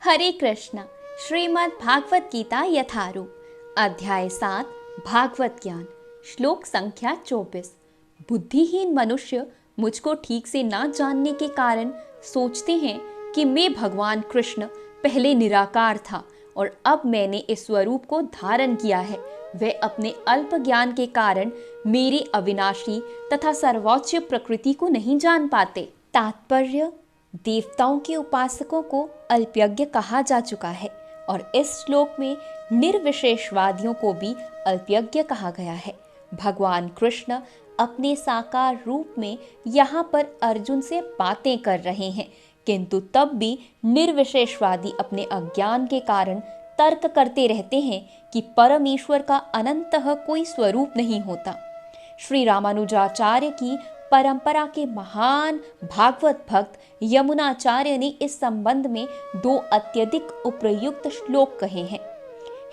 हरे कृष्णा। श्रीमद् भागवत गीता यथारूप अध्याय 7 भागवत ज्ञान श्लोक संख्या 24। बुद्धिहीन मनुष्य मुझको ठीक से ना जानने के कारण सोचते हैं कि मैं भगवान कृष्ण पहले निराकार था और अब मैंने इस स्वरूप को धारण किया है। वे अपने अल्प ज्ञान के कारण मेरी अविनाशी तथा सर्वोच्च प्रकृति को नहीं जान पाते। तात्पर्य: देवताओं के उपासकों को अल्पज्ञ कहा जा चुका है और इस श्लोक में निर्विशेषवादियों को भी अल्पज्ञ कहा गया है। भगवान कृष्ण अपने साकार रूप में यहाँ पर अर्जुन से बातें कर रहे हैं, किंतु तब भी निर्विशेषवादी अपने अज्ञान के कारण तर्क करते रहते हैं कि परमेश्वर का अनंतः कोई स्वरूप नहीं होता। श्री रामानुजाचार्य की परंपरा के महान भागवत भक्त यमुनाचार्य ने इस संबंध में 2 अत्यधिक उपयुक्त श्लोक कहे हैं।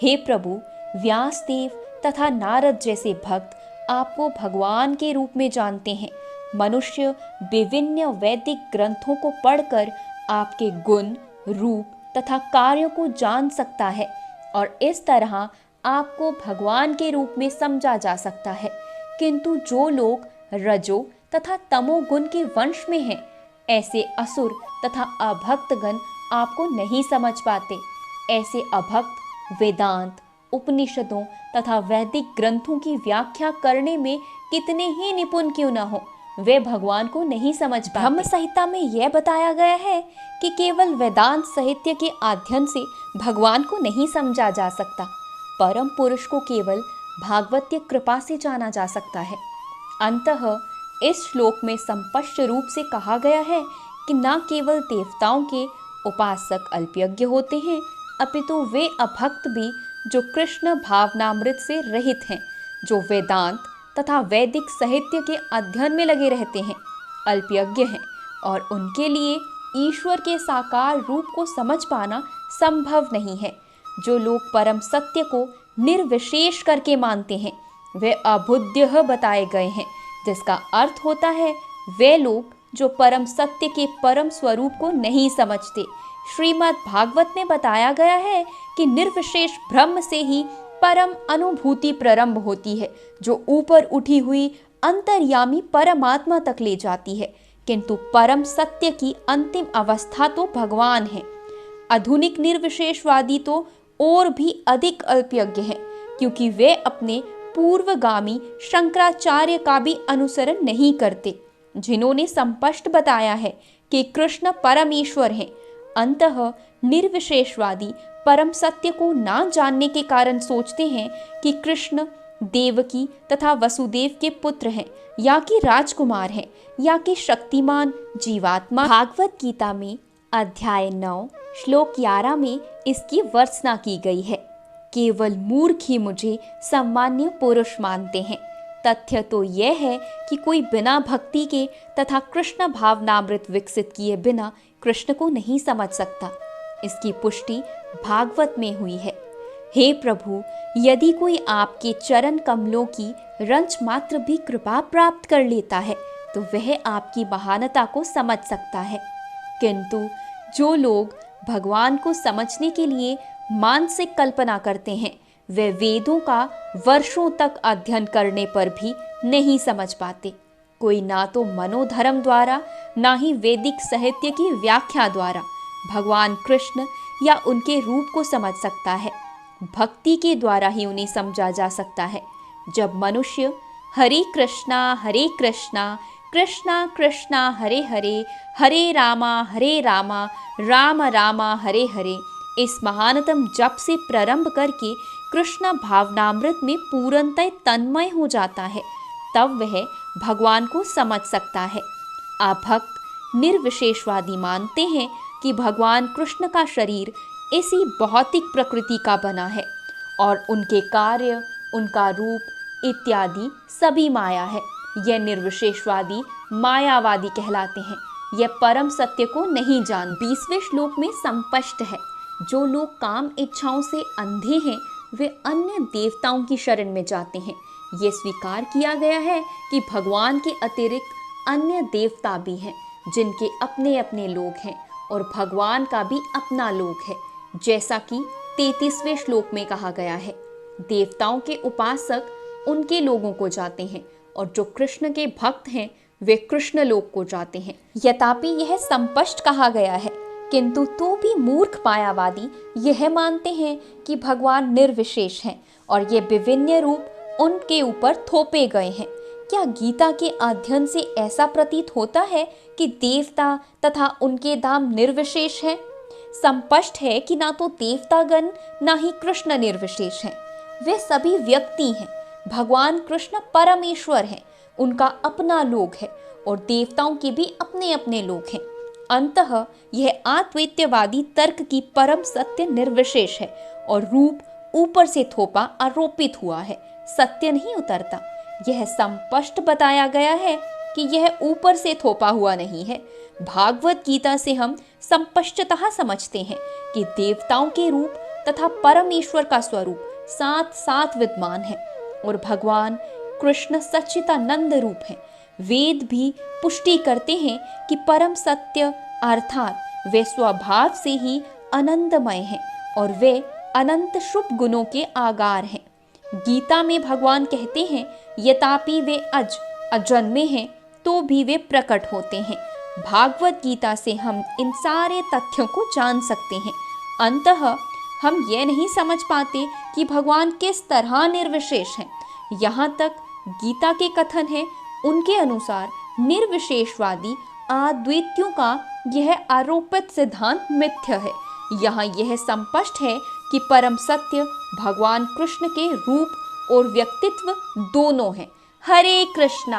हे प्रभु, व्यासदेव तथा नारद जैसे भक्त आपको भगवान के रूप में जानते हैं। मनुष्य विभिन्न वैदिक ग्रंथों को पढ़कर आपके गुण, रूप तथा कार्यों को जान सकता है और इस तरह आपको भगवान के रूप में समझा जा सकता है। किंतु जो लोग रजो तथा तमोगुण के वंश में हैं, ऐसे असुर तथा अभक्तगण आपको नहीं समझ पाते। ऐसे अभक्त वेदांत, उपनिषदों तथा वैदिक ग्रंथों की व्याख्या करने में कितने ही निपुण क्यों न हो, वे भगवान को नहीं समझ पाते। ब्रह्म संहिता में यह बताया गया है कि केवल वेदांत साहित्य के अध्ययन से भगवान को नहीं समझा जा सकता। परम पुरुष को केवल भागवतीय कृपा से जाना जा सकता है। अंततः इस श्लोक में स्पष्ट रूप से कहा गया है कि न केवल देवताओं के उपासक अल्पज्ञ होते हैं, अपितु वे अभक्त भी जो कृष्ण भावनामृत से रहित हैं, जो वेदांत तथा वैदिक साहित्य के अध्ययन में लगे रहते हैं, अल्पज्ञ हैं और उनके लिए ईश्वर के साकार रूप को समझ पाना संभव नहीं है। जो लोग परम सत्य को निर्विशेष करके मानते हैं, वे अबुद्धयः बताए गए हैं, जिसका अर्थ होता है वे लोग जो परम सत्य के परम स्वरूप को नहीं समझते। श्रीमद् भागवत में बताया गया है कि निर्विशेष ब्रह्म से ही परम अनुभूति प्रारंभ होती है, जो ऊपर उठी हुई अंतर्यामी परमात्मा तक ले जाती है। किंतु परम सत्य की अंतिम अवस्था तो भगवान है। आधुनिक निर्विशेषवादी तो और भी अधिक अल्पज्ञ हैं, क्योंकि वे अपने पूर्वगामी शंकराचार्य का भी अनुसरण नहीं करते, जिन्होंने स्पष्ट बताया है कि कृष्ण परमेश्वर हैं। अंततः निर्विशेषवादी परम सत्य को ना जानने के कारण सोचते हैं कि कृष्ण देवकी तथा वसुदेव के पुत्र हैं, या कि राजकुमार हैं, या कि शक्तिमान जीवात्मा। भागवत गीता में अध्याय 9 श्लोक 11 में इसकी वर्णना की गई है। केवल मूर्ख ही मुझे सम्मान्य पुरुष मानते हैं। तथ्य तो यह है कि कोई बिना भक्ति के तथा कृष्ण भावनामृत विकसित किए बिना कृष्ण को नहीं समझ सकता। इसकी पुष्टि भागवत में हुई है। हे प्रभु, यदि कोई आपके चरण कमलों की रंच मात्र भी कृपा प्राप्त कर लेता है, तो वह आपकी महानता को समझ सकता है। किंतु जो लोग भगवान को समझने के लिए मानसिक कल्पना करते हैं, वे वेदों का वर्षों तक अध्ययन करने पर भी नहीं समझ पाते। कोई ना तो मनोधर्म द्वारा, ना ही वैदिक साहित्य की व्याख्या द्वारा भगवान कृष्ण या उनके रूप को समझ सकता है। भक्ति के द्वारा ही उन्हें समझा जा सकता है। जब मनुष्य हरे कृष्णा कृष्णा कृष्णा हरे हरे, हरे रामा राम रामा हरे हरे इस महानतम जप से प्रारंभ करके कृष्ण भावनामृत में पूर्णतः तन्मय हो जाता है, तब वह भगवान को समझ सकता है। अभक्त निर्विशेषवादी मानते हैं कि भगवान कृष्ण का शरीर इसी भौतिक प्रकृति का बना है और उनके कार्य, उनका रूप इत्यादि सभी माया है। यह निर्विशेषवादी मायावादी कहलाते हैं। यह परम सत्य को नहीं जान। 20वें श्लोक में स्पष्ट है, जो लोग काम इच्छाओं से अंधे हैं, वे अन्य देवताओं की शरण में जाते हैं। ये स्वीकार किया गया है कि भगवान के अतिरिक्त अन्य देवता भी हैं, जिनके अपने अपने लोग हैं और भगवान का भी अपना लोक है, जैसा कि 33वें श्लोक में कहा गया है। देवताओं के उपासक उनके लोगों को जाते हैं और जो कृष्ण के भक्त हैं वे कृष्ण लोक को जाते हैं। यद्यपि यह संस्पष्ट कहा गया है, किंतु तो भी मूर्ख मायावादी यह मानते हैं कि भगवान निर्विशेष हैं और ये विभिन्न रूप उनके ऊपर थोपे गए हैं। क्या गीता के अध्ययन से ऐसा प्रतीत होता है कि देवता तथा उनके धाम निर्विशेष हैं? संस्पष्ट है कि ना तो देवतागण ना ही कृष्ण निर्विशेष हैं, वे सभी व्यक्ति हैं। भगवान कृष्ण परमेश्वर हैं, उनका अपना लोक है और देवताओं के भी अपने अपने लोक हैं। अंततः यह अद्वैतवादी तर्क की परम सत्य निर्विशेष है और रूप ऊपर से थोपा आरोपित हुआ है, सत्य नहीं उतरता। यह संस्पष्ट बताया गया है कि यह ऊपर से थोपा हुआ नहीं है। भागवत गीता से हम संस्पष्टतः समझते हैं कि देवताओं के रूप तथा परमेश्वर का स्वरूप साथ साथ विद्यमान है और भगवान कृष्ण सच्चिदानंद रूप है। वेद भी पुष्टि करते हैं कि परम सत्य अर्थात वे स्वभाव से ही आनंदमय हैं और वे अनंत शुभ गुणों के आगार हैं। गीता में भगवान कहते हैं, यद्यपि वे अजन्मे हैं तो भी वे प्रकट होते हैं। भागवत गीता से हम इन सारे तथ्यों को जान सकते हैं। अंततः हम ये नहीं समझ पाते कि भगवान किस तरह निर्विशेष हैं। यहाँ तक गीता के कथन है, उनके अनुसार निर्विशेषवादी अद्वैतियों का यह आरोपित सिद्धांत मिथ्या है। यहाँ यह स्पष्ट है कि परम सत्य भगवान कृष्ण के रूप और व्यक्तित्व दोनों हैं। हरे कृष्णा।